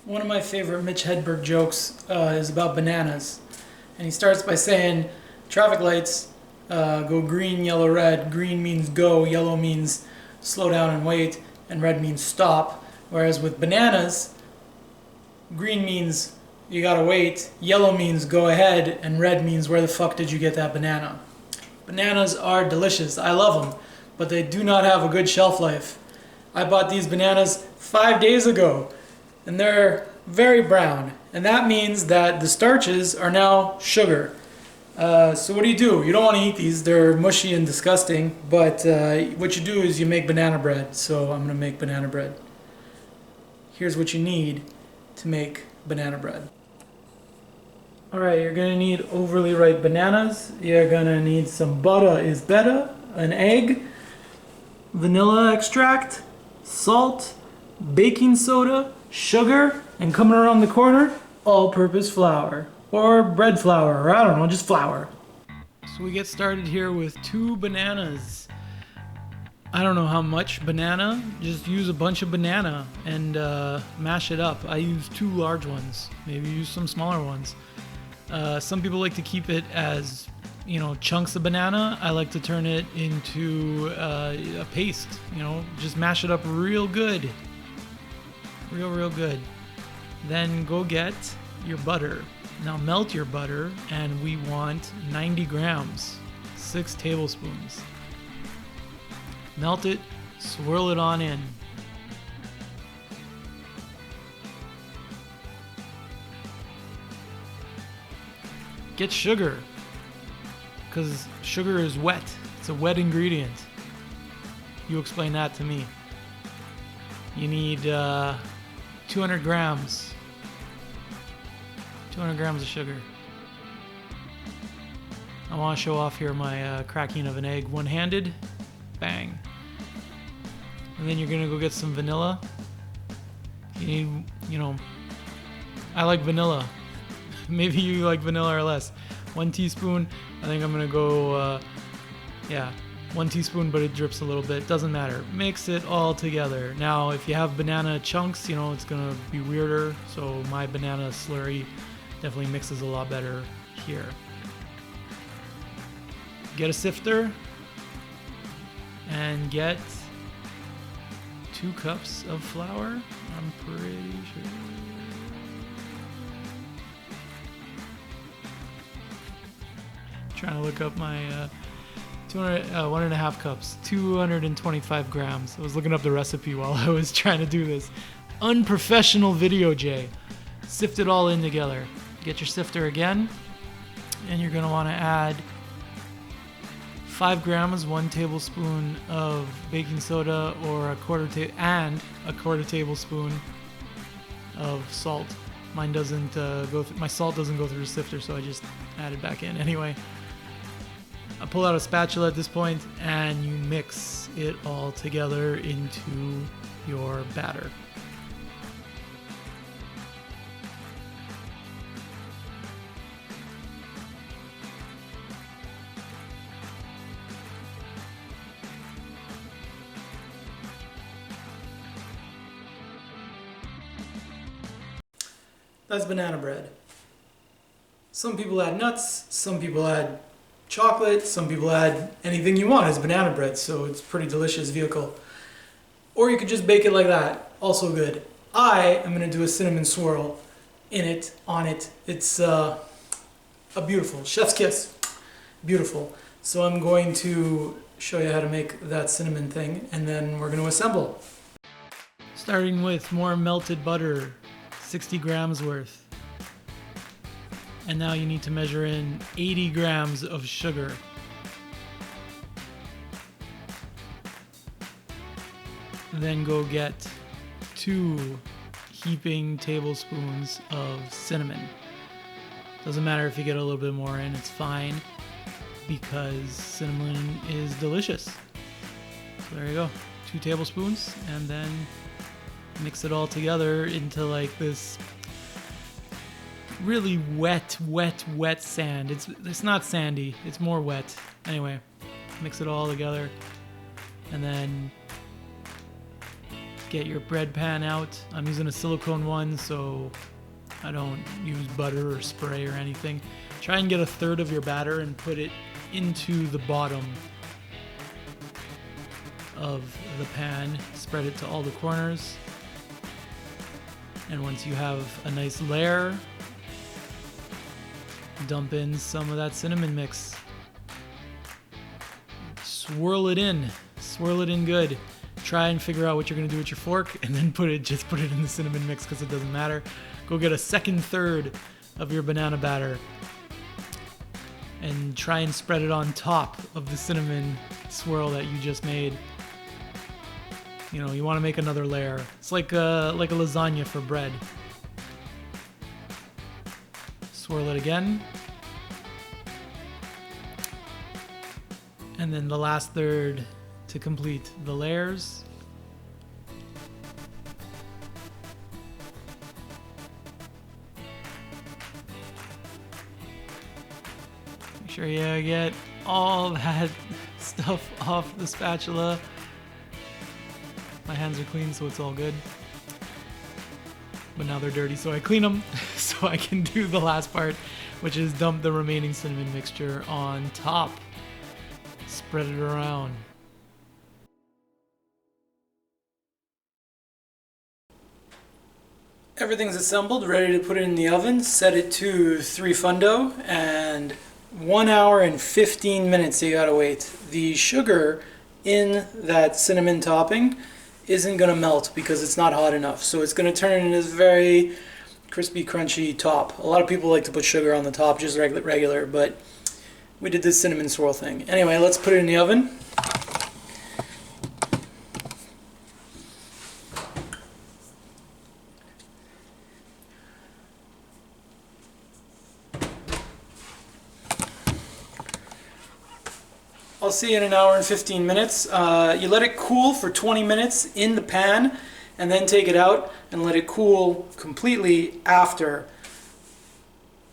One of my favorite Mitch Hedberg jokes is about bananas. And he starts by saying, traffic lights go green, yellow, red. Green means go, yellow means slow down and wait, and red means stop. Whereas with bananas, green means you gotta wait, yellow means go ahead, and red means where the fuck did you get that banana? Bananas are delicious. I love them, but they do not have a good shelf life. I bought these bananas 5 days ago, and they're very brown, and that means that the starches are now sugar. So what do? You don't want to eat these. They're mushy and disgusting, but what you do is you make banana bread. So I'm going to make banana bread. Here's what you need to make banana bread. Alright, you're going to need overly ripe bananas. You're going to need some butter is better, an egg, vanilla extract, salt, baking soda, sugar, and coming around the corner, all-purpose flour. Or bread flour, or I don't know, just flour. So we get started here with 2 bananas. I don't know how much banana, just use a bunch of banana and mash it up. I use 2 large ones, maybe use some smaller ones. Some people like to keep it as, chunks of banana. I like to turn it into a paste, just mash it up real good. Real good. Then go get your butter. Now melt your butter, and we want 90 grams, 6 tablespoons. Melt it, swirl it on in. Get sugar, because sugar is wet. It's a wet ingredient. You explain that to me. You need 200 grams. 200 grams of sugar. I want to show off here my cracking of an egg one-handed. Bang. And then you're going to go get some vanilla. You need, I like vanilla. Maybe you like vanilla or less. 1 teaspoon. I think I'm going to go, 1 teaspoon, but it drips a little bit. Doesn't matter. Mix it all together. Now, if you have banana chunks, it's going to be weirder. So my banana slurry definitely mixes a lot better here. Get a sifter and get 2 cups of flour. I'm pretty sure. Trying to look up my 1.5 cups, 225 grams. I was looking up the recipe while I was trying to do this. Unprofessional video, Jay. Sift it all in together. Get your sifter again, and you're going to want to add 5 grams, 1 tablespoon of baking soda, or a quarter tablespoon of salt. Mine doesn't my salt doesn't go through the sifter, so I just add it back in anyway. I pull out a spatula at this point, and you mix it all together into your batter. That's banana bread. Some people add nuts, some people add chocolate, some people add anything you want as banana bread, so it's a pretty delicious vehicle. Or you could just bake it like that, also good. I am going to do a cinnamon swirl on it. It's a beautiful, chef's kiss, beautiful. So I'm going to show you how to make that cinnamon thing, and then we're going to assemble. Starting with more melted butter, 60 grams worth. And now you need to measure in 80 grams of sugar. Then go get 2 heaping tablespoons of cinnamon. Doesn't matter if you get a little bit more in, it's fine, because cinnamon is delicious. So there you go, 2 tablespoons, and then mix it all together into like this really wet sand. It's not sandy, it's more wet. Anyway, mix it all together, and then Get your bread pan out. I'm using a silicone one, so I don't use butter or spray or anything. Try and get a third of your batter and put it into the bottom of the pan. Spread it to all the corners. And once you have a nice layer, dump in some of that cinnamon mix. Swirl it in good. Try and figure out what you're gonna do with your fork, and then just put it in the cinnamon mix because it doesn't matter. Go get a second third of your banana batter and try and spread it on top of the cinnamon swirl that you just made. You know, you want to make another layer. It's like a lasagna for bread. Swirl it again. And then the last third to complete the layers. Make sure you get all that stuff off the spatula. My hands are clean, so it's all good. But now they're dirty, so I clean them so I can do the last part, which is dump the remaining cinnamon mixture on top. Spread it around. Everything's assembled, ready to put it in the oven. Set it to 300, and 1 hour and 15 minutes you gotta wait. The sugar in that cinnamon topping isn't gonna melt because it's not hot enough. So it's gonna turn into this very crispy, crunchy top. A lot of people like to put sugar on the top, just regular, but we did this cinnamon swirl thing. Anyway, let's put it in the oven. I'll see you in 1 hour and 15 minutes. You let it cool for 20 minutes in the pan, and then take it out and let it cool completely after.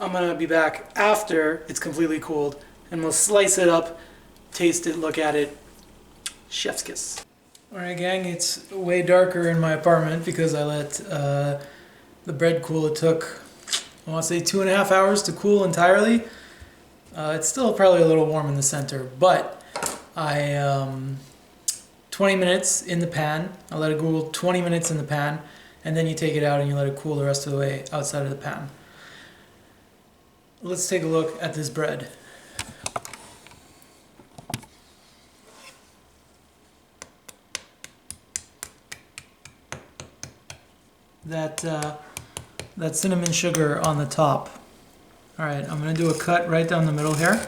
I'm gonna be back after it's completely cooled, and we'll slice it up, taste it, look at it. Chef's kiss. Alright gang, it's way darker in my apartment because I let the bread cool. It took, I want to say, 2.5 hours to cool entirely. It's still probably a little warm in the center, but 20 minutes in the pan. I let it cool 20 minutes in the pan, and then you take it out and you let it cool the rest of the way outside of the pan. Let's take a look at this bread. That cinnamon sugar on the top. Alright, I'm going to do a cut right down the middle here.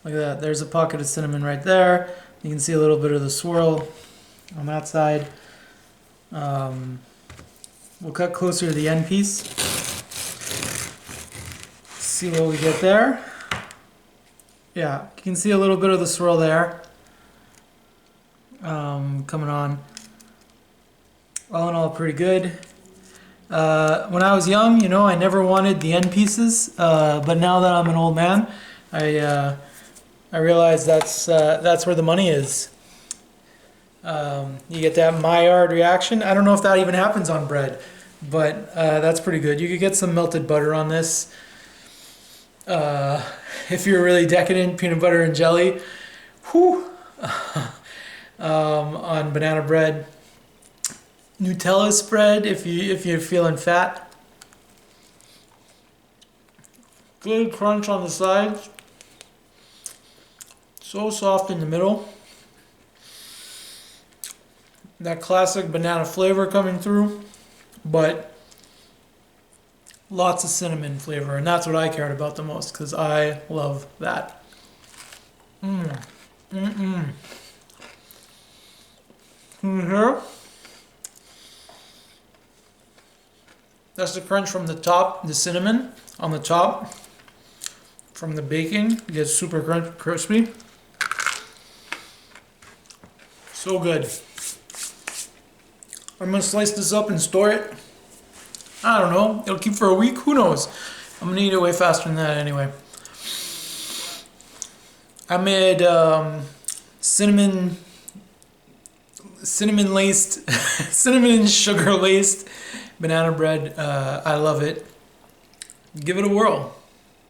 Look at that, there's a pocket of cinnamon right there. You can see a little bit of the swirl on that side. We'll cut closer to the end piece. See what we get there. Yeah, you can see a little bit of the swirl there. Coming on. All in all, pretty good. When I was young, you know, I never wanted the end pieces, but now that I'm an old man, I realize that's where the money is. You get that Maillard reaction. I don't know if that even happens on bread, but that's pretty good. You could get some melted butter on this. If you're really decadent, peanut butter and jelly. Whew. On banana bread. Nutella spread if you're feeling fat. Good crunch on the sides. So soft in the middle. That classic banana flavor coming through, but lots of cinnamon flavor, and that's what I cared about the most because I love that. Can you hear? That's the crunch from the top, the cinnamon on the top. From the baking, it gets super crispy. So good. I'm gonna slice this up and store it. I don't know, it'll keep for a week, who knows? I'm gonna eat it way faster than that anyway. I made cinnamon laced, cinnamon and sugar laced banana bread. I love it. Give it a whirl.